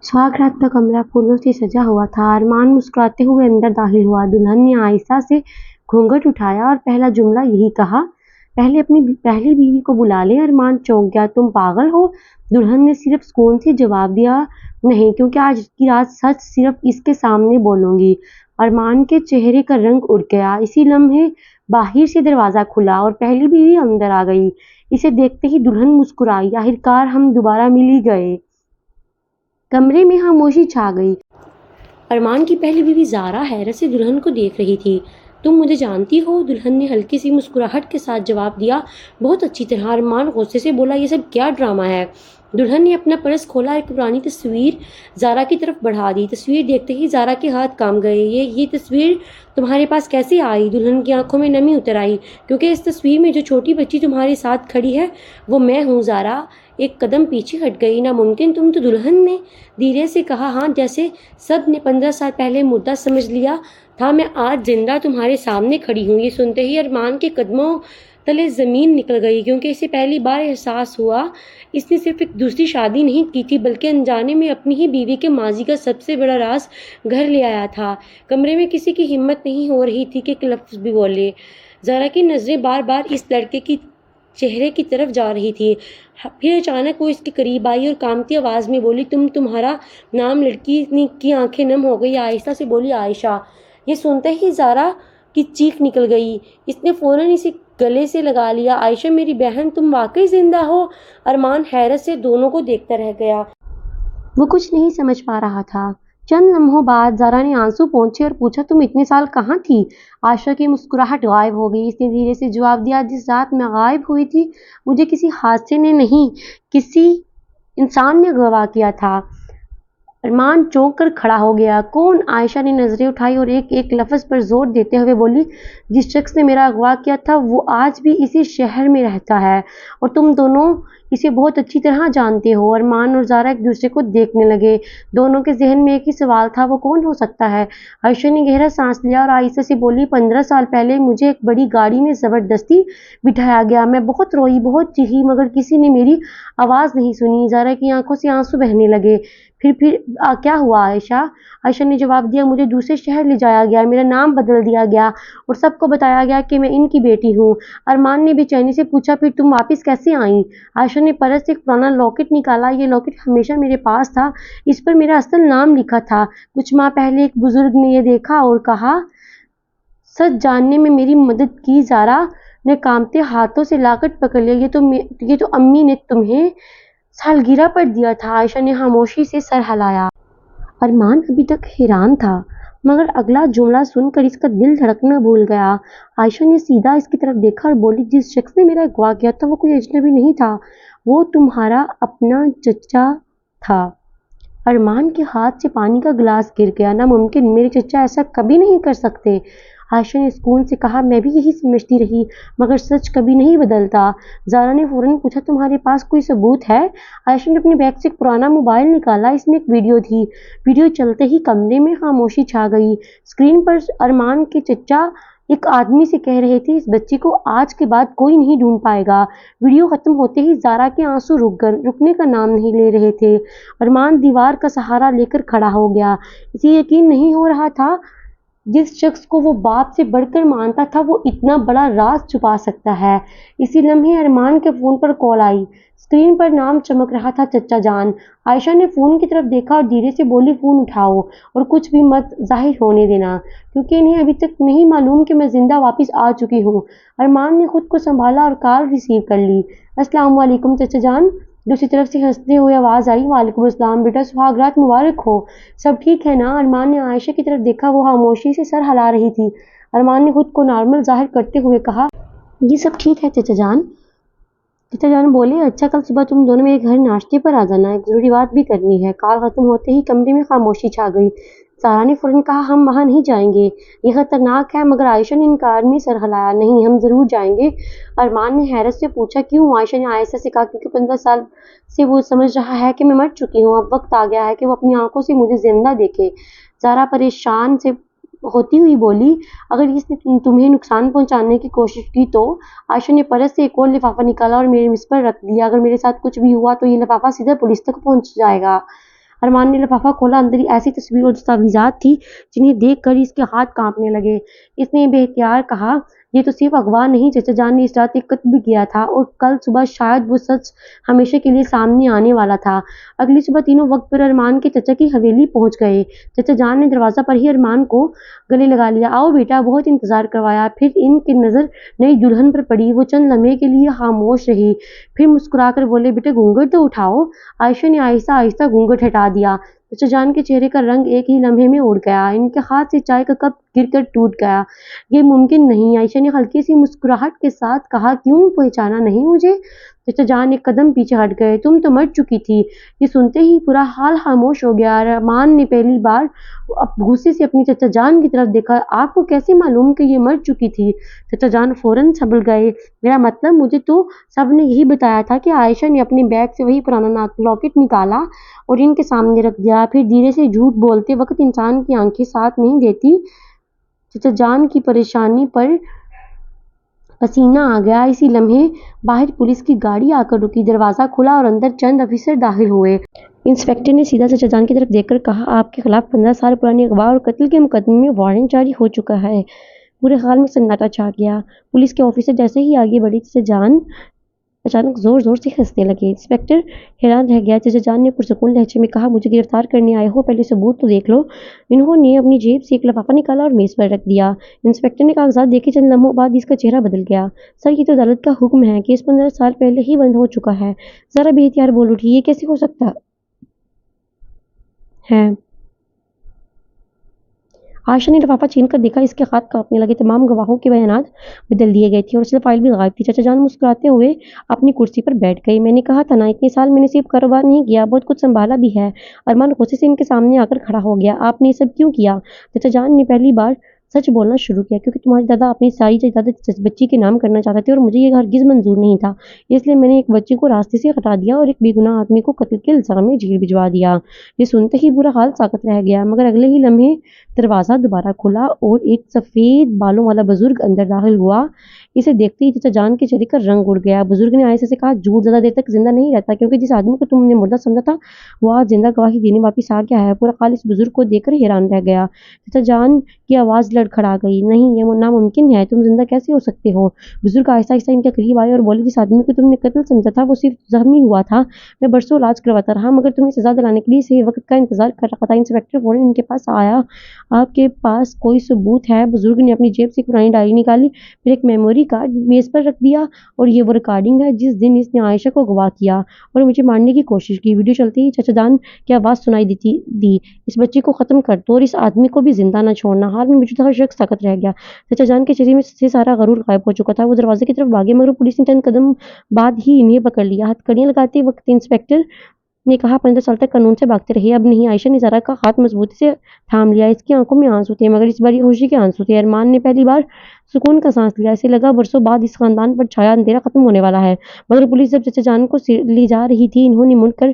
सुहाग रात का कमरा फूलों से सजा हुआ था। अरमान मुस्कुराते हुए अंदर दाखिल हुआ। दुल्हन ने आहिस्ता से घूंघट उठाया और पहला जुमला यही कहा, पहले अपनी पहली बीवी को बुला ले। अरमान चौंक गया, तुम पागल हो? दुल्हन ने सिर्फ सुकून से जवाब दिया, नहीं, क्योंकि आज की रात सच सिर्फ इसके सामने बोलूंगी। अरमान के चेहरे का रंग उड़ गया। इसी लम्हे बाहर से दरवाजा खुला और पहली बीवी अंदर आ गई। इसे देखते ही दुल्हन मुस्कुराई, आखिरकार हम दोबारा मिल ही गए। कमरे में खामोशी छा गई। अरमान की पहली बीवी ज़ारा हैरत से दुल्हन को देख रही थी। तुम मुझे जानती हो? दुल्हन ने हल्की सी मुस्कुराहट के साथ जवाब दिया, बहुत अच्छी तरह। अरमान गुस्से से बोला, ये सब क्या ड्रामा है? दुल्हन ने अपना पर्स खोला, एक पुरानी तस्वीर ज़ारा की तरफ बढ़ा दी। तस्वीर देखते ही ज़ारा के हाथ कांप गए। ये तस्वीर तुम्हारे पास कैसे आई? दुल्हन की आंखों में नमी उतर आई, क्योंकि इस तस्वीर में जो छोटी बच्ची तुम्हारे साथ खड़ी है वो मैं हूँ। ज़ारा एक कदम पीछे हट गई। नामुमकिन, तुम तो? दुल्हन ने धीरे से कहा, हाँ, जैसे सब ने 15 साल पहले मुद्दा समझ लिया था, मैं आज जिंदा तुम्हारे सामने खड़ी हूँ। ये सुनते ही अरमान के कदमों तले ज़मीन निकल गई, क्योंकि इसे पहली बार एहसास हुआ इसने सिर्फ एक दूसरी शादी नहीं की थी, बल्कि अनजाने में अपनी ही बीवी के माजी का सबसे बड़ा राज घर ले आया था। कमरे में किसी की हिम्मत नहीं हो रही थी कि एक लफ्ज़ भी बोले। ज़रा की नज़रें बार बार इस लड़के की चेहरे की तरफ जा रही थी। फिर अचानक वो इसके करीब आई और कांपती आवाज़ में बोली, तुम्हारा नाम? लड़की की आंखें नम हो गई, आहिस्ता से बोली, आयशा। ये सुनते ही ज़ारा की चीख निकल गई। इसने फ़ौरन इसे गले से लगा लिया। आयशा, मेरी बहन, तुम वाकई जिंदा हो? अरमान हैरत से दोनों को देखता रह गया। वो कुछ नहीं समझ पा रहा था। चंद लम्हों बाद ज़ारा ने आंसू पोंछे और पूछा, तुम इतने साल कहाँ थी? आयशा की मुस्कुराहट गायब हो गई। इसने धीरे से जवाब दिया, जिस रात मैं गायब हुई थी मुझे किसी हादसे ने नहीं, किसी इंसान ने अगवा किया था। अरमान चौंक कर खड़ा हो गया। कौन? आयशा ने नजरें उठाई और एक एक लफ्ज पर जोर देते हुए बोली, जिस शख्स ने मेरा अगवा किया था वो आज भी इसी शहर में रहता है और तुम दोनों इसे बहुत अच्छी तरह जानते हो। अरमान और ज़ारा एक दूसरे को देखने लगे। दोनों के जहन में एक ही सवाल था, वो कौन हो सकता है? आयशा ने गहरा सांस लिया और आहिस्ता से बोली, 15 साल पहले मुझे एक बड़ी गाड़ी में ज़बरदस्ती बिठाया गया। मैं बहुत रोई, बहुत चीखी, मगर किसी ने मेरी आवाज़ नहीं सुनी। ज़ारा की आंखों से आंसू बहने लगे। फिर क्या हुआ आयशा? आयशा ने जवाब दिया, मुझे दूसरे शहर ले जाया गया, मेरा नाम बदल दिया गया और सबको बताया गया कि मैं इनकी बेटी हूँ। अरमान ने बेचैनी से पूछा, फिर तुम वापस कैसे आई? आयशा ने पर्स से एक पुराना लॉकेट निकाला। ये लॉकेट हमेशा मेरे पास था, इस पर मेरा असल नाम लिखा था। कुछ माह पहले एक बुजुर्ग ने यह देखा और कहा, सच जानने में मेरी मदद की। ज़ारा ने कांपते हाथों से लॉकेट पकड़ लिया। ये तो अम्मी ने तुम्हें सालगिरह पर दिया था। आयशा ने खामोशी से सर हिलाया। अरमान अभी तक हैरान था, मगर अगला जुमला सुनकर इसका दिल धड़कना भूल गया। आयशा ने सीधा इसकी तरफ देखा और बोली, जिस शख्स ने मेरा अगवा किया था वो कोई अजनबी नहीं था, वो तुम्हारा अपना चचा था। अरमान के हाथ से पानी का गिलास गिर गया। नामुमकिन, मेरे चचा ऐसा कभी नहीं कर सकते। आयशा ने सुकून से कहा, मैं भी यही समझती रही, मगर सच कभी नहीं बदलता। ज़ारा ने फौरन पूछा, तुम्हारे पास कोई सबूत है? आयशा ने अपने बैग से एक पुराना मोबाइल निकाला। इसमें एक वीडियो थी। वीडियो चलते ही कमरे में खामोशी छा गई। स्क्रीन पर अरमान के चचा एक आदमी से कह रहे थे, इस बच्ची को आज के बाद कोई नहीं ढूंढ पाएगा। वीडियो खत्म होते ही ज़ारा के आंसू रुकने का नाम नहीं ले रहे थे। अरमान दीवार का सहारा लेकर खड़ा हो गया। इसे यकीन नहीं हो रहा था, जिस शख्स को वो बाप से बढ़कर मानता था वो इतना बड़ा राज छुपा सकता है। इसी लम्हे अरमान के फ़ोन पर कॉल आई। स्क्रीन पर नाम चमक रहा था, चचा जान। आयशा ने फ़ोन की तरफ देखा और धीरे से बोली, फ़ोन उठाओ और कुछ भी मत जाहिर होने देना, क्योंकि इन्हें अभी तक नहीं मालूम कि मैं ज़िंदा वापस आ चुकी हूँ। अरमान ने खुद को संभाला और कॉल रिसीव कर ली। अस्सलाम वालेकुम चचा जान। दूसरी तरफ से हंसते हुए आवाज़ आई, वालेकुम अस्सलाम बेटा, सुहाग रात मुबारक हो। सब ठीक है ना? अरमान ने आयशा की तरफ देखा, वो खामोशी से सर हिला रही थी। अरमान ने खुद को नॉर्मल जाहिर करते हुए कहा, ये सब ठीक है चचा जान। चचा जान बोले, अच्छा, कल सुबह तुम दोनों मेरे घर नाश्ते पर आ जाना, एक ज़रूरी बात भी करनी है। कॉल ख़त्म होते ही कमरे में खामोशी छा गई। सारा ने फ़ौरन कहा, हम वहाँ नहीं जाएंगे, ये ख़तरनाक है। मगर आयशा ने इनकार में सर हिलाया, नहीं, हम ज़रूर जाएंगे। अरमान ने हैरत से पूछा, क्यों? आयशा ने आहिस्ता से कहा, क्योंकि 15 साल से वो समझ रहा है कि मैं मर चुकी हूँ। अब वक्त आ गया है कि वो अपनी आंखों से मुझे जिंदा देखे। ज़ारा परेशान से होती हुई बोली, अगर इसने तुम्हें नुकसान पहुंचाने की कोशिश की तो? आयशा ने पर्स से एक और लिफाफा निकाला और मेरे मिस पर रख दिया। अगर मेरे साथ कुछ भी हुआ तो ये लिफाफा सीधा पुलिस तक पहुंच जाएगा। ارمان نے لفافہ کھولا، اندر ایسی تصویر اور دستاویزات تھی جنہیں دیکھ کر اس کے ہاتھ کانپنے لگے۔ اس نے بے اختیار کہا، یہ تو صرف اغوا نہیں، چچا جان نے اس رات ایک قتل بھی کیا تھا اور کل صبح شاید وہ سچ ہمیشہ کے لیے سامنے آنے والا تھا۔ اگلی صبح تینوں وقت پر ارمان کے چچا کی حویلی پہنچ گئے۔ چچا جان نے دروازہ پر ہی ارمان کو گلے لگا لیا۔ آؤ بیٹا، بہت انتظار کروایا۔ پھر ان کی نظر نئی دلہن پر پڑی۔ وہ چند لمحے کے لیے خاموش رہی، پھر مسکرا کر بولے، بیٹے گھونگھٹ تو اٹھاؤ۔ عائشہ نے آہستہ آہستہ گھونگھٹ ہٹا دیا۔ چچا جان کے چہرے کا رنگ ایک ہی لمحے میں اڑ گیا۔ ان کے ہاتھ سے چائے کا کپ گر کر ٹوٹ گیا۔ یہ ممکن نہیں، عائشہ نے ہلکی سی مسکراہٹ کے ساتھ کہا، کیوں پہچانا نہیں مجھے؟ چچا جان ایک قدم پیچھے ہٹ گئے۔ تم تو مر چکی تھی۔ یہ سنتے ہی پورا حال خاموش ہو گیا۔ ارمان نے پہلی بار غصے سے اپنی چچا جان کی طرف دیکھا۔ آپ کو کیسے معلوم کہ یہ مر چکی تھی؟ چچا جان فوراً سنبھل گئے۔ میرا مطلب، مجھے تو سب نے یہی بتایا تھا کہ عائشہ نے اپنے بیگ سے وہی پرانا لاکٹ نکالا اور ان کے سامنے رکھ دیا۔ پھر دھیرے سے جھوٹ بولتے وقت انسان کی آنکھیں ساتھ نہیں دیتی۔ چچا جان کی پریشانی پر پسینہ آ گیا۔ اسی لمحے باہر پولیس کی گاڑی آ کر رکی، دروازہ کھلا اور اندر چند افسر داخل ہوئے۔ انسپکٹر نے سیدھا چچا جان کی طرف دیکھ کر کہا، آپ کے خلاف 15 سال پرانے اغوا اور قتل کے مقدمے میں وارنٹ جاری ہو چکا ہے۔ پورے حال میں سناٹا چھا گیا۔ پولیس کے آفیسر جیسے ہی آگے بڑھے، چچا جان اچانک زور زور سے ہنسنے لگے۔ انسپکٹر حیران رہ گیا۔ چچا جان نے پرسکون لہجے میں کہا، مجھے گرفتار کرنے آئے ہو، پہلے ثبوت تو دیکھ لو۔ انہوں نے اپنی جیب سے ایک لفافہ نکالا اور میز پر رکھ دیا۔ انسپکٹر نے کاغذات دیکھے۔ چند لمحوں بعد اس کا چہرہ بدل گیا۔ سر، یہ تو عدالت کا حکم ہے، کیس 15 سال پہلے ہی بند ہو چکا ہے۔ ذرا بے اختیار بول اٹھی، یہ کیسے ہو سکتا ہے؟ عائشہ نے لفافہ چھین کر دیکھا، اس کے ہاتھ کانپنے لگے۔ تمام گواہوں کے بیانات بدل دیے گئے تھے اور اصل فائل بھی غائب تھی۔ چچا جان مسکراتے ہوئے اپنی کرسی پر بیٹھ گئے۔ میں نے کہا تھا نا، اتنے سال میں نے صرف کاروبار نہیں کیا، بہت کچھ سنبھالا بھی ہے۔ ارمان غصے سے ان کے سامنے آ کر کھڑا ہو گیا۔ آپ نے یہ سب کیوں کیا؟ چچا جان نے پہلی بار سچ بولنا شروع کیا، کیونکہ تمہارے دادا اپنی ساری جائیداد اس بچی کے نام کرنا چاہتے تھے اور مجھے یہ ہرگز منظور نہیں تھا۔ اس لیے میں نے ایک بچی کو راستے سے ہٹا دیا اور ایک بے گناہ آدمی کو قتل کے الزام میں جیل بھجوا دیا۔ یہ سنتے ہی برا حال ساکت رہ گیا، مگر اگلے ہی لمحے دروازہ دوبارہ کھلا اور ایک سفید بالوں والا بزرگ اندر داخل ہوا۔ اسے دیکھتے ہی چچا جان کے چہرے کا رنگ اڑ گیا۔ بزرگ نے آہستہ سے کہا، جھوٹ زیادہ دیر تک زندہ نہیں رہتا، کیونکہ جس آدمی کو تم نے مردہ سمجھا تھا وہ آج زندہ گواہی دینے واپس آ گیا ہے۔ پورا حال اس بزرگ کو دیکھ کر حیران رہ گیا۔ چچا جان کی آواز لڑکھڑا گئی، نہیں، یہ ناممکن ہے، تم زندہ کیسے ہو سکتے ہو؟ بزرگ آہستہ آہستہ ان کے قریب آئے اور بولے، جس آدمی کو تم نے قتل سمجھا تھا وہ صرف زخمی ہوا تھا۔ میں برسوں علاج کرواتا رہا، مگر تمہیں سزا دلانے کے لیے صحیح وقت کا انتظار کر رہا تھا۔ انسپکٹر فوراً ان کے پاس آیا۔ آپ کے پاس کوئی ثبوت ہے؟ بزرگ نے اپنی جیب سے ایک پرانی ڈائری نکالی، پھر ایک میموری کارڈ میز پر رکھ دیا، اور یہ وہ ریکارڈنگ ہے جس دن اس نے عائشہ کو اغوا کیا اور مجھے مارنے کی کوشش کی۔ ویڈیو چلتے ہی چچا جان کی آواز سنائی دی، اس بچے کو ختم کر دو اور اس آدمی کو بھی زندہ نہ چھوڑنا۔ حال میں موجود ہر شخص ساکت رہ گیا۔ چچا جان کے چہرے میں سے سارا غرور غائب ہو چکا تھا۔ وہ دروازے کی طرف بھاگے، مگر پولیس نے چند قدم بعد ہی انہیں پکڑ لیا۔ ہتھکڑیاں لگاتے وقت انسپکٹر نے کہا، 15 سال تک قانون سے بھاگتے رہے، اب نہیں۔ عائشہ نے زہرا کا ہاتھ مضبوطی سے تھام لیا۔ اس کی آنکھوں میں آنسو تھے، مگر اس بار یہ خوشی کے آنسو تھے۔ ارمان نے پہلی بار سکون کا سانس لیا۔ اسے لگا برسوں بعد اس خاندان پر چھایا اندھیرا ختم ہونے والا ہے۔ مگر پولیس جب چچا جان کو لے جا رہی تھی، انہوں نے مڑ کر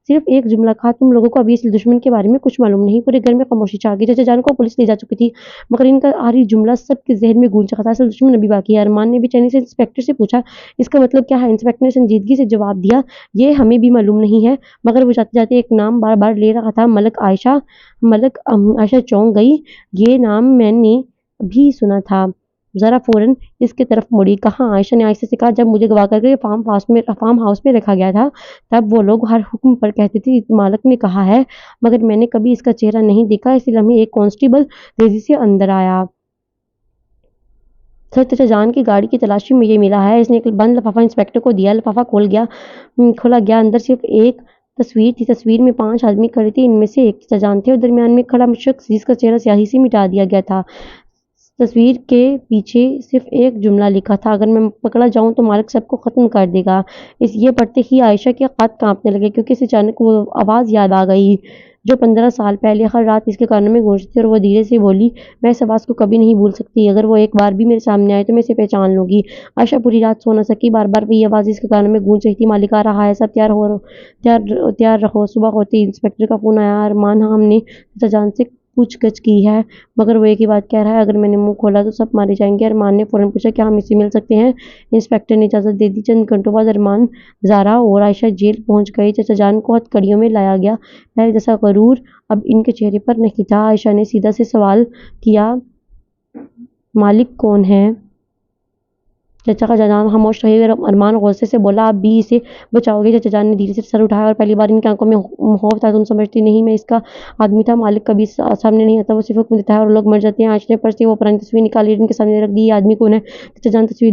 صرف ایک جملہ کہا، تم لوگوں کو ابھی اس دشمن کے بارے میں کچھ معلوم نہیں۔ پورے گھر میں خاموشی چھا گئی۔ چچا جان کو پولیس لے جا چکی تھی، مگر ان کا آخری جملہ سب کے ذہن میں گونج رہا تھا، اصل دشمن ابھی باقی ہے۔ ارمان نے بے چینی سے انسپکٹر سے پوچھا، اس کا مطلب کیا ہے؟ انسپکٹر نے سنجیدگی سے جواب دیا، یہ ہمیں بھی معلوم نہیں ہے، مگر وہ جاتے جاتے ایک نام بار بار لے رہا تھا، ملک عائشہ۔ ملک عائشہ چونک گئی، یہ نام میں نے بھی سنا تھا۔ ذرا فوراً اس کی طرف مڑی۔ کہاں؟ عائشہ نے آہستہ سے کہا، جب مجھے اغوا کر کے فارم ہاؤس میں رکھا گیا تھا، تب وہ لوگ ہر حکم پر کہتے تھے مالک نے کہا ہے، مگر میں نے کبھی اس کا چہرہ نہیں دیکھا۔ اسی لمحے ایک کانسٹیبل تیزی سے اندر آیا۔ سر، چچا جان کی گاڑی کی تلاشی میں یہ ملا ہے۔ اس نے ایک بند لفافہ انسپکٹر کو دیا۔ لفافہ کھولا گیا، اندر صرف ایک تصویر تھی۔ تصویر میں 5 آدمی کھڑے تھے، ان میں سے ایک چچا جان تھے اور درمیان میں کھڑا شخص جس کا چہرہ سیاہی سے مٹا دیا گیا تھا۔ تصویر کے پیچھے صرف ایک جملہ لکھا تھا، اگر میں پکڑا جاؤں تو مالک سب کو ختم کر دے گا۔ یہ پڑھتے ہی عائشہ کے ہاتھ کانپنے لگے، کیونکہ اسے اچانک وہ آواز یاد آ گئی جو 15 سال پہلے ہر رات اس کے کانوں میں گونجتی تھی، اور وہ دھیرے سے بولی، میں اس آواز کو کبھی نہیں بھول سکتی، اگر وہ ایک بار بھی میرے سامنے آئے تو میں اسے پہچان لوں گی۔ عائشہ پوری رات سو نہ سکی، بار بار وہی آواز اس کے کانوں میں گونج رہی تھی، مالک آ رہا ہے، سب تیار رہو۔ صبح ہوتے ہی انسپکٹر کا فون آیا، ارمان ہم نے چچا جان سے پوچھ گچھ کی ہے، مگر وہ ایک ہی بات کہہ رہا ہے، اگر میں نے منہ کھولا تو سب مارے جائیں گے۔ ارمان نے فوراً پوچھا، کیا ہم اس سے مل سکتے ہیں؟ انسپکٹر نے اجازت دے دی۔ چند گھنٹوں بعد ارمان، زارا اور عائشہ جیل پہنچ گئے۔ چچا جان کو ہتھ کڑیوں میں لایا گیا۔ پہلے جیسا غرور اب ان کے چہرے پر نہیں تھا۔ عائشہ نے سیدھا سے سوال کیا، مالک کون ہے؟ چچا جان خاموش رہے۔ ارمان غصے سے بولا، آپ بھی اسے بچاؤ گے؟ چچا جان نے دھیرے سے سر اٹھایا اور پہلی بار ان کی آنکھوں میں خوف تھا۔ تم سمجھتی نہیں میں اس کا آدمی تھا؟ مالک کبھی سامنے نہیں آتا، وہ صرف حکم دیتا ہے اور لوگ مر جاتے ہیں۔ عائشہ نے پرس سے وہ پرانی تصویر نکالی اور ان کے سامنے رکھ دی۔ یہ آدمی کون ہے؟ چچا جان تصویر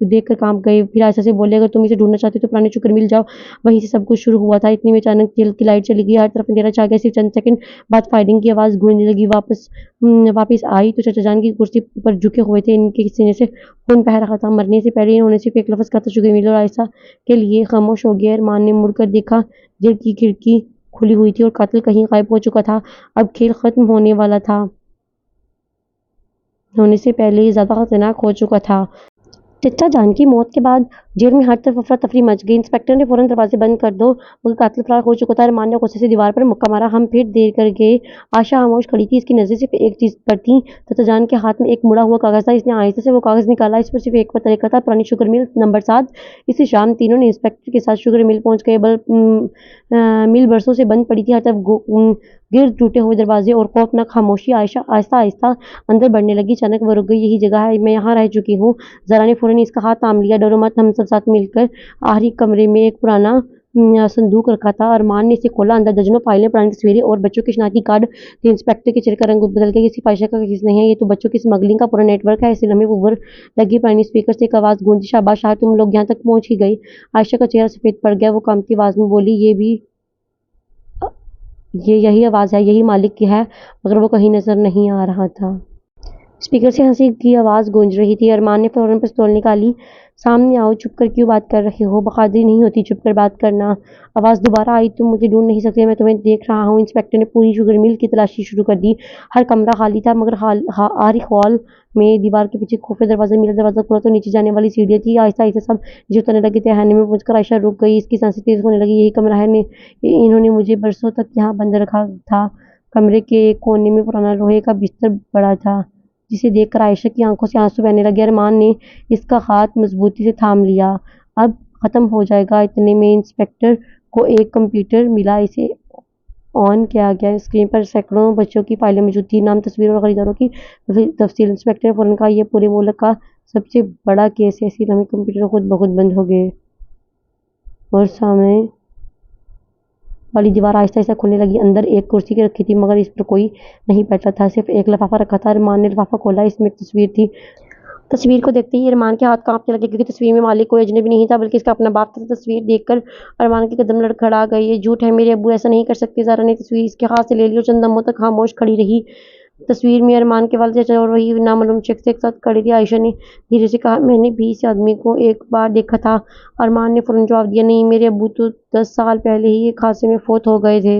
دیکھ کر کانپ گئے، پھر عائشہ سے بولے، اگر تم اسے ڈھونڈنا چاہتے ہو تو پرانے شوگر مل جاؤ، وہیں سے سب کچھ شروع ہوا تھا۔ اتنے میں اچانک جیل کی لائٹ چلی گئی، ہر طرف اندھیرا چھا گیا۔ صرف چند سیکنڈ بعد فائرنگ کی آواز گونجنے لگی۔ واپس آئی تو چچا جان کی کرسی پر جھکے ہوئے تھے، ان کے سینے سے خون بہہ رہا تھا۔ مرنے سے پہلے انہوں نے صرف ایک لفظ کہا تھا، شوگر مل، اور عائشہ کے لیے خاموش ہو گیا۔ ارمان نے مڑ کر دیکھا، جیل کی کھڑکی کھلی ہوئی تھی اور قاتل کہیں غائب ہو چکا تھا۔ اب کھیل ختم ہونے والا تھا، ہونے سے پہلے ہی زیادہ خطرناک ہو چکا تھا۔ چچا جان کی موت کے بعد جیل میں ہر طرف افراتفری مچ گئی۔ انسپکٹر نے فوراً دروازے بند کر دو، مگر قاتل فرار ہو چکا تھا۔ ارمان نے غصے سے دیوار پر مکہ مارا، ہم پھر دیر کر گئے۔ عائشہ خاموش کھڑی تھی، اس کی نظریں صرف ایک چیز پر تھیں۔ چچا جان کے ہاتھ میں ایک مڑا ہوا کاغذ تھا۔ اس نے آہستہ سے وہ کاغذ نکالا، اس پر صرف ایک پتہ لکھا تھا، پرانی شوگر مل، نمبر 7۔ اسی شام تینوں نے انسپکٹر کے ساتھ شوگر مل پہنچ گئے۔ مل برسوں سے بند پڑی تھی، ہر طرف گرد ٹوٹے ہوئے دروازے اور خوفناک خاموشی۔ عائشہ آہستہ آہستہ اندر بڑھنے لگی، اچانک وہ رک گئی۔ یہی جگہ ہے، میں یہاں رہ چکی ہوں۔ زارا نے فوراً اس کا ہاتھ تھام لیا، ڈرو مت، ہم سب ساتھ مل کر۔ آخری کمرے میں ایک پرانا صندوق رکھا تھا۔ ارمان نے اسے کھولا، اندر درجنوں فائلیں، پرانی تصویریں اور بچوں کے شناختی کارڈ تھے۔ انسپکٹر کے چہرے کا رنگ بدل گیا، یہ صرف عائشہ کا کیس نہیں ہے، یہ تو بچوں کی اسمگلنگ کا پورا نیٹ ورک ہے۔ اسی لمحے اوپر لگے پرانی اسپیکر سے ایک آواز گونجی، شاباش شاہد، تم لوگ یہاں تک پہنچ ہی گئے۔ عائشہ کا چہرہ سفید پڑ گیا، وہ کانپتی آواز میں بولی، یہ یہی آواز ہے، یہی مالک کی ہے، مگر وہ کہیں نظر نہیں آ رہا تھا۔ اسپیکر سے ہنسی کی آواز گونج رہی تھی۔ ارمان نے فوراً پستول نکالی، سامنے آؤ، چھپ کر کیوں بات کر رہے ہو؟ بہادری نہیں ہوتی چھپ کر بات کرنا۔ آواز دوبارہ آئی، تم مجھے ڈھونڈ نہیں سکتے، میں تمہیں دیکھ رہا ہوں۔ انسپکٹر نے پوری شوگر مل کی تلاشی شروع کر دی، ہر کمرہ خالی تھا، مگر آخری ہال میں دیوار کے پیچھے خفیہ دروازہ ملا۔ دروازہ کھلا تو نیچے جانے والی سیڑھیاں تھیں۔ آہستہ آہستہ سب نیچے اترنے لگے تھے۔ خانے میں پہنچ کر عائشہ رک گئی، اس کی سانسیں تیز ہونے لگیں۔ یہی کمرہ ہے، انہوں نے مجھے برسوں تک یہاں بند رکھا تھا۔ کمرے کے ایک کونے میں پرانا لوہے کا بستر پڑا تھا، جسے دیکھ کر عائشہ کی آنکھوں سے آنسو بہنے لگے۔ ارمان نے اس کا ہاتھ مضبوطی سے تھام لیا، اب ختم ہو جائے گا۔ اتنے میں انسپکٹر کو ایک کمپیوٹر ملا، اسے آن کیا گیا۔ اسکرین پر سینکڑوں بچوں کی فائلیں موجود تھیں، نام، تصویریں اور خریداروں کی تفصیل۔ انسپکٹر نے فوراً کہا، یہ پورے ملک کا سب سے بڑا کیس ہے۔ اسی لمحے کمپیوٹر خود بخود بند ہو گئے اور سامنے والی دیوار آہستہ آہستہ کھلنے لگی۔ اندر ایک کرسی رکھی تھی، مگر اس پر کوئی نہیں بیٹھا تھا، صرف ایک لفافہ رکھا تھا۔ ارمان نے لفافہ کھولا، اس میں ایک تصویر تھی۔ تصویر کو دیکھتے ہی ارمان کے ہاتھ کانپنے لگے، کیونکہ تصویر میں مالک کوئی اجنبی نہیں تھا بلکہ اس کا اپنا باپ تھا۔ تصویر دیکھ کر ارمان کے قدم لڑکھڑا گئے، یہ جھوٹ ہے، میرے ابو ایسا نہیں کر سکتے۔ زارا نے تصویر اس کے ہاتھ سے لے لی اور چند لمحوں تک خاموش کھڑی رہی۔ تصویر میں ارمان کے والد، چچا اور وہی نامعلوم شخص ایک ساتھ کھڑے تھے۔ عائشہ نے دھیرے سے کہا، میں نے بھی اس آدمی کو ایک بار دیکھا تھا۔ ارمان نے فوراً جواب دیا، نہیں، میرے ابو تو 10 سال پہلے ہی ایک حادثے میں فوت ہو گئے تھے۔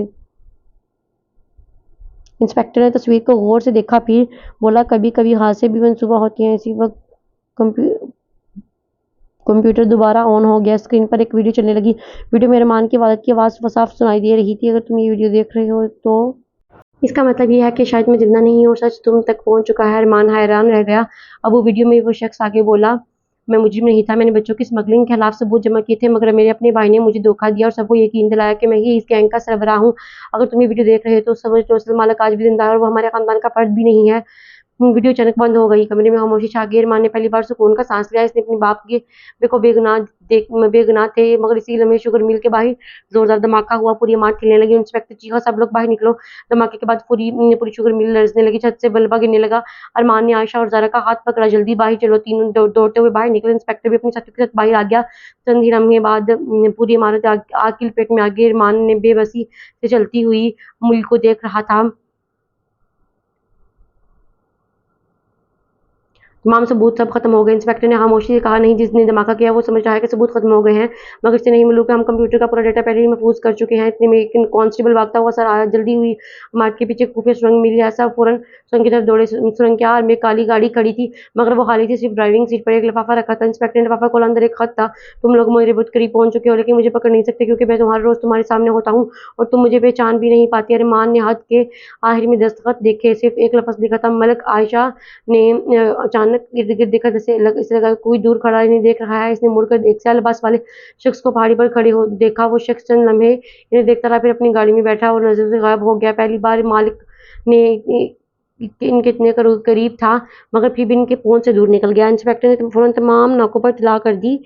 انسپکٹر نے تصویر کو غور سے دیکھا، پھر بولا، کبھی کبھی حادثے بھی منصوبہ ہوتے ہیں۔ اسی وقت کمپیوٹر دوبارہ آن ہو گیا، اسکرین پر ایک ویڈیو چلنے لگی۔ ویڈیو میں ارمان کے والد کی آواز صاف سنائی دے رہی تھی، اگر تم یہ ویڈیو دیکھ رہے ہو تو اس کا مطلب یہ ہے کہ شاید میں زندہ نہیں ہوں اور سچ تم تک پہنچ چکا ہے۔ ارمان حیران رہ گیا۔ اب وہ ویڈیو میں وہ شخص آگے بولا، میں مجرم نہیں تھا، میں نے بچوں کی اسمگلنگ کے خلاف ثبوت جمع کیے تھے، مگر میرے اپنے بھائی نے مجھے دھوکہ دیا اور سب کو یقین دلایا کہ میں ہی اس گینگ کا سربراہ ہوں۔ اگر تم یہ ویڈیو دیکھ رہے ہو تو سمجھ لو اصل مالک آج بھی زندہ ہے اور وہ ہمارے خاندان کا فرد بھی نہیں ہے۔ ویڈیو اچانک بند ہو گئی، کمرے میں خاموشی چھا گئی۔ ارمان نے پہلی بار سکون کا سانس لیا، اس نے اپنے باپ کو بے گناہ تھے، مگر اسی لمحے شوگر مل کے باہر زوردار دھماکہ ہوا، پوری عمارت ہلنے لگی۔ انسپکٹر چیخا، سب لوگ باہر نکلو۔ دھماکے کے بعد پوری شوگر مل لرزنے لگی، چھت سے ملبہ گرنے لگا۔ ارمان نے عائشہ اور زارا کا ہاتھ پکڑا، جلدی باہر چلو، تینوں دوڑتے ہوئے باہر نکلے۔ انسپکٹر بھی اپنے ساتھیوں کے ساتھ باہر آ گیا۔ چند ہی لمحے بعد پوری عمارت آگ کی لپیٹ میں آ گئی۔ ارمان نے بے بسی سے جلتی ہوئی مل کو دیکھ رہا تھا، तमाम सबूत सब खत्म हो गए। इंस्पेक्टर ने खामोशी से कहा, नहीं, जिसने धमाका किया वो समझ रहा है कि सबूत खत्म हो गए हैं, मगर इससे नहीं मालूम कि हम कंप्यूटर का पूरा डेटा पहले ही महफूज कर चुके हैं। इतने में एक कांस्टेबल भागता हुआ सर आया। जल्दी हुई, मार्ग के पीछे खुफिया सुरंग मिली। ऐसा फौरन सुरंग की तरफ दौड़े। सुरंग के आर में काली गाड़ी खड़ी थी, मगर वो खाली थी। सिर्फ ड्राइविंग सीट पर एक लिफाफा रखा था। इंस्पेक्टर ने लिफाफा खोला, अंदर एक खत था। तुम लोग मेरे बहुत करीब पहुंच चुके हो, लेकिन मुझे पकड़ नहीं सकते क्योंकि मैं हर रोज तुम्हारे सामने होता हूँ और तुम मुझे पहचान भी नहीं पाती। अरमान ने हाथ के आखिर में दस्तखत देखे। सिर्फ एक लफ्ज लिखा था, मलक। आयशा ने अचानक इर्द गिर्द देखा, जैसे इसे लगा कोई दूर खड़ा इन्हें देख रहा है। इसने मुड़कर एक सा लिबास वाले शख्स को पहाड़ी पर खड़े हो देखा। वो शख्स चंद लम्हे इन्हें देखता रहा, फिर अपनी गाड़ी में बैठा और नजर से गायब हो गया। पहली बार मालिक ने इनके इतने करीब था, मगर फिर भी इनके पहुंच से दूर निकल गया। इंस्पेक्टर ने फौरन तमाम नाकों पर इत्तला कर दी,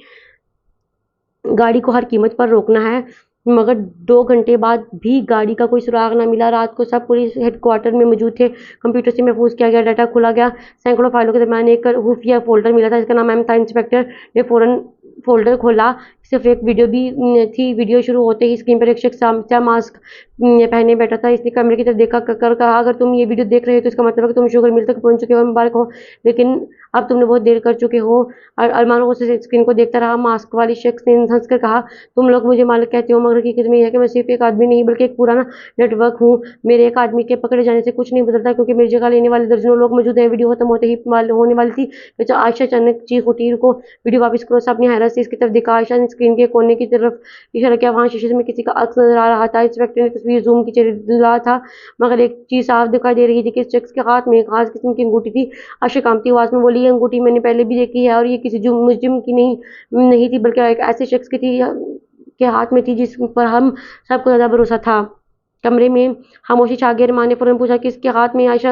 गाड़ी को हर कीमत पर रोकना है। मगर 2 घंटे बाद भी गाड़ी का कोई सुराग ना मिला। रात को सब पुलिस हेडक्वार्टर में मौजूद थे। कंप्यूटर से महफूज किया गया डाटा खुला गया। सैकड़ों फाइलों के दरमियान एक खुफिया फोल्डर मिला था, इसका नाम अहम था। इंस्पेक्टर ने फौरन फोल्डर खोला। सिर्फ एक वीडियो भी थी। वीडियो शुरू होते ही स्क्रीन पर एक शख्स मास्क पहने बैठा था। इसने कैमरे की तरफ देखा कर कहा, अगर तुम ये वीडियो देख रहे हो तो इसका मतलब है कि तुम शुगर मिल तक पहुंच चुके हो, मुबारक हो, लेकिन अब तुमने बहुत देर कर चुके हो। अरमान गुस्से से स्क्रीन को देखता रहा। मास्क वाली शख्स ने हंसकर कहा, तुम लोग मुझे मालिक कहते हो, मगर हकीकत में यह है कि मैं सिर्फ एक आदमी नहीं बल्कि एक पुराना नेटवर्क हूँ। मेरे एक आदमी के पकड़े जाने से कुछ नहीं बदलता, क्योंकि मेरी जगह लेने वाले दर्जनों लोग मौजूद हैं। वीडियो खत्म होते ही होने वाली थी कि आयशा अचानक चीख उठी, को वीडियो वापस करो। सबने हैरत से इसकी तरफ देखा। आयशा ने स्क्रीन के कोने की तरफ इशारा किया, वहां शीशे में किसी का अक्स नजर आ रहा था। इंस्पेक्टर ने तस्वीर जूम की चला था, मगर एक चीज साफ दिखाई दे रही थी कि इस शख्स के हाथ में एक खास किस्म की अंगूठी थी। आयशा कांपती आवाज में बोली, ये अंगूठी मैंने पहले भी देखी है और ये किसी मुजरिम की नहीं थी, बल्कि एक ऐसे शख्स की थी के हाथ में थी जिस पर हम सबको ज्यादा भरोसा था। कमरे में खामोशी छा गई। अरमान ने फौरन पूछा, किसके हाथ में? आयशा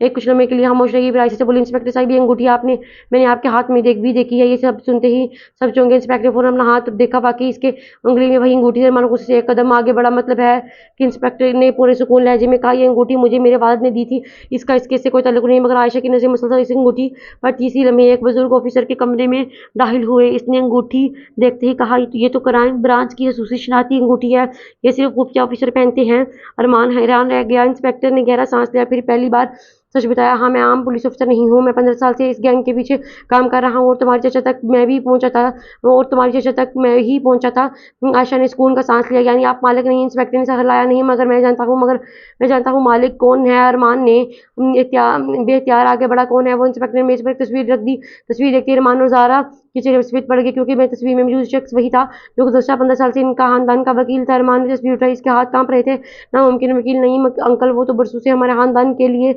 एक कुछ लम्हे के लिए खामोश रही, फिर आयशा से बोली, इंस्पेक्टर साहब, ये अंगूठी मैंने आपके हाथ में देखी है। ये सब सुनते ही सब चौंके। इंस्पेक्टर फौरन अपना हाथ देखा, बाकी इसके उंगली में वही अंगूठी। अरमान गुस्से से एक कदम आगे बढ़ा। मतलब है कि इंस्पेक्टर ने पूरे सुकून लहजे में कहा, ये अंगूठी मुझे मेरे वालिद ने दी थी, इसका इसके से कोई ताल्लुक नहीं। मगर आयशा की नजर मुसलसल इस अंगूठी पर थी। इसी लम्हे एक बुजुर्ग ऑफिसर के कमरे में दाखिल हुए। इसने अंगूठी देखते ही कहा, ये तो क्राइम ब्रांच की खसूसी शनाख्ती अंगूठी है, ये सिर्फ खुफिया ऑफिसर पहनते हैं। अरमान हैरान रह गया। इंस्पेक्टर ने गहरा सांस लिया, फिर पहली बार सच बताया, हाँ, मैं आम पुलिस अफसर नहीं हूँ, मैं 15 साल से इस गैंग के पीछे काम कर रहा हूँ और तुम्हारी चर्चा तक मैं ही पहुंचा था। आयशा ने सुकून का सांस लिया, यानी आप मालिक नहीं? इंस्पेक्टर ने सर लाया, नहीं, मगर मैं जानता हूँ मालिक कौन है। अरमान ने बेख्तियार आगे बढ़ा, कौन है वो? इंस्पेक्टर ने मेज पर एक तस्वीर रख दी। तस्वीर देखते अरमान और ज़ारा की चेहरे सफेद पड़ गए, क्योंकि मैं तस्वीर में मौजूद शख्स वही था जो गुज़श्ता 15 साल से इनका खानदान का वकील था। अरमान ने तस्वीर उठाई, इसके हाथ कांप रहे थे। नामुमकिन वकील नहीं अंकल, वो तो बरसों से हमारे खानदान के लिए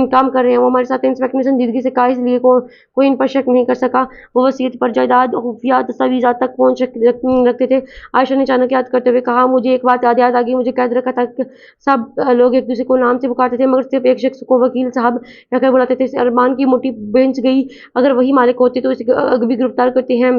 काम कर रहे हैं, वो हमारे साथ। इंस्पेक्टर ने संजीदगी से कहा, इसलिए कोई इन पर शक नहीं कर सका। वो वसीयत पर जायदाद खुफिया दस्तावेज़ात तक पहुंच रखते थे। आयशा ने अचानक याद करते हुए कहा, मुझे एक बात याद आ गई, मुझे कैद रखा था कि सब लोग एक दूसरे को नाम से पुकारते थे, मगर सिर्फ एक शख्स को वकील साहब कहकर बुलाते थे। अरमान की मोटी बेंच गई। अगर वही मालिक होते तो इसे भी गिरफ्तार करते हैं।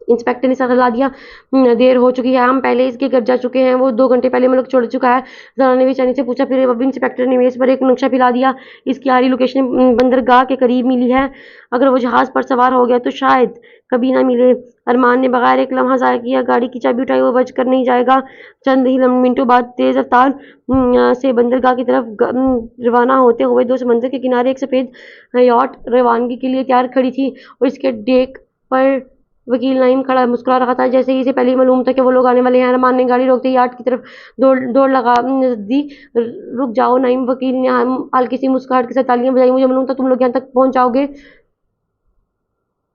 इंस्पेक्टर ने सर ला दिया, देर हो चुकी है, हम पहले इसके घर जा चुके हैं, वो 2 घंटे पहले मुल्क छोड़ चुका है। ज़ारा ने बेचैनी से पूछा। फिर अब इंस्पेक्टर ने मेज पर एक नक्शा फैला दिया। इसकी आरी लोकेशन बंदरगाह के करीब मिली है। अगर वो जहाज पर सवार हो गया तो शायद कभी ना मिले। अरमान ने बगैर एक लम्हा ज़ाया किया गाड़ी की चाबी उठाई। वो बच कर नहीं जाएगा। चंद ही मिनटों बाद तेज रफ्तार से बंदरगाह की तरफ रवाना होते हुए 2 समंदर के किनारे एक सफ़ेद यॉट रवानगी के लिए तैयार खड़ी थी और इसके डेक पर वकील नईम खड़ा मुस्कुरा रहा था, जैसे ही इसे पहले ही मालूम था कि वो लोग आने वाले हैं। अरमान ने गाड़ी रोकते ही यार्ड की तरफ दौड़ लगा दी। रुक जाओ नईम, वकील ने हल्की सी मुस्कुराहट के साथ तालियां बजाई, मुझे मालूम था तुम लोग यहाँ तक पहुंच जाओगे।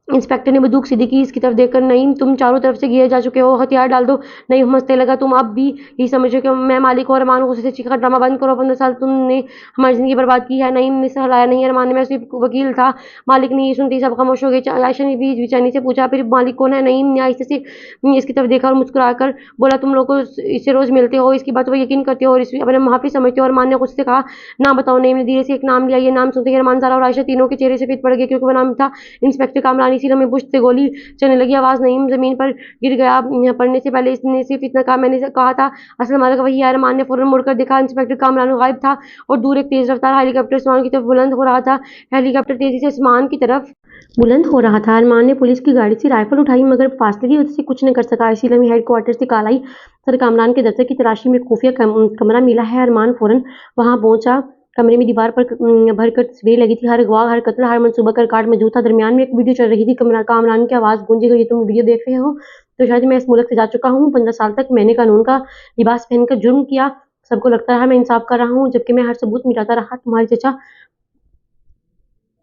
इंस्पेक्टर ने बंदूक सीधी की। इसकी तरफ देखकर, नईम, तुम चारों तरफ से घेरे जा चुके हो, हथियार डाल दो। नईम हंसने लगा, तुम अब भी यही समझ रहे हो कि मैं मालिक हूं? अरमान गुस्से से चीखा, ड्रामा बंद करो, 15 साल तुमने हमारी जिंदगी बर्बाद की है। नईम ने सहलाया, नहीं अरमान, मैं सिर्फ वकील था, मालिक नहीं। सुनते सब खामोश हो गए। आयशा ने भी बेचैनी से पूछा, फिर मालिक कौन है? नईम ने आहिस्ते से इसकी तरफ देखा और मुस्कुराकर बोला, तुम लोग इससे रोज मिलते हो, इसकी बात पर यकीन करते हो और इसे अपने मुहाफिज समझते हो। अरमान ने गुस्से से कहा, नाम बताओ। नईम ने धीरे से एक नाम लिया। ये नाम सुनते ही अरमान, ज़ारा और आयशा तीनों के चेहरे सफेद पड़ गए, क्योंकि वो नाम था इंस्पेक्टर कामरान। इसी लम्हे पुश्त से गोली चलने लगी। आवाज नईम जमीन पर गिर गया। पढ़ने से पहले इसने सिर्फ इतना कहा, मैंने कहा था असल मालिक वही है। अरमान ने फौरन मुड़कर देखा, इंस्पेक्टर कामरान गायब था और दूर एक तेज रफ्तार हेलीकॉप्टर आसमान की तरफ बुलंद हो रहा था। हेलीकॉप्टर तेजी से आसमान की तरफ बुलंद हो रहा था। अरमान ने पुलिस की गाड़ी से राइफल उठाई, मगर फासले की वजह से कुछ न कर सका। इसी लम्हे हेडक्वार्टर से कॉल आई, सर कामरान के दफ्तर की तलाशी में खुफिया कमरा मिला है। अरमान फौरन वहां पहुंचा। कमरे में दीवार पर भर कर तस्वीरें लगी थी। हर गवाह, हर कत्ल, हर मंसूबा का रिकॉर्ड मौजूद था। दरमियान में एक वीडियो चल रही थी। कामरान की आवाज़ गूंजी गई, तुम वीडियो देख रहे हो तो शायद मैं इस मुल्क से जा चुका हूँ। 15 साल तक मैंने कानून का लिबास पहनकर जुर्म किया। सबको लगता है मैं इंसाफ कर रहा हूँ, जबकि मैं हर सबूत मिटाता रहा। तुम्हारे चचा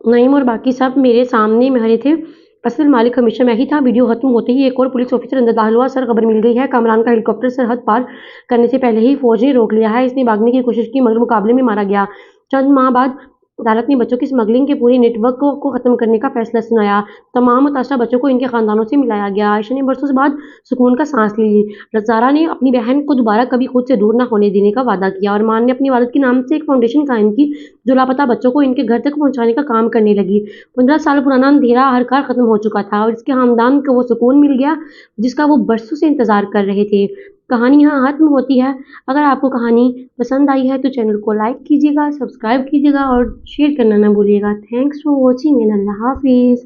नईम और बाकी सब मेरे सामने मरे थे। असल मालिक हमेशा मैं ही था। वीडियो खत्म होते ही एक और पुलिस ऑफिसर अंदर दाखिल हुआ। सर, खबर मिल गई है, कामरान का हेलीकॉप्टर सरहद पार करने से पहले ही फौज ने रोक लिया है। इसने भागने की कोशिश की मगर मुकाबले में मारा गया। चंद माह बाद अदालत ने बच्चों की स्मगलिंग के पूरे नेटवर्क को खत्म करने का फैसला सुनाया। तमाम मुतासरा बच्चों को इनके खानदानों से मिलाया गया। आयशा ने बरसों से बाद सुकून का सांस ली। रज़ारा ने अपनी बहन को दोबारा कभी खुद से दूर न होने देने का वादा किया और मान ने अपनी वालिद के नाम से एक फाउंडेशन कायम की जो लापता बच्चों को इनके घर तक पहुंचाने का काम करने लगी। 15 साल पुराना अंधेरा आखिरकार खत्म हो चुका था और इसके खानदान को वो सुकून मिल गया जिसका वो बरसों से इंतजार कर रहे थे। कहानी यहाँ खत्म होती है। अगर आपको कहानी पसंद आई है तो चैनल को लाइक कीजिएगा, सब्सक्राइब कीजिएगा और शेयर करना ना भूलिएगा। थैंक्स फॉर वॉचिंग एंड अल्लाह हाफिज़।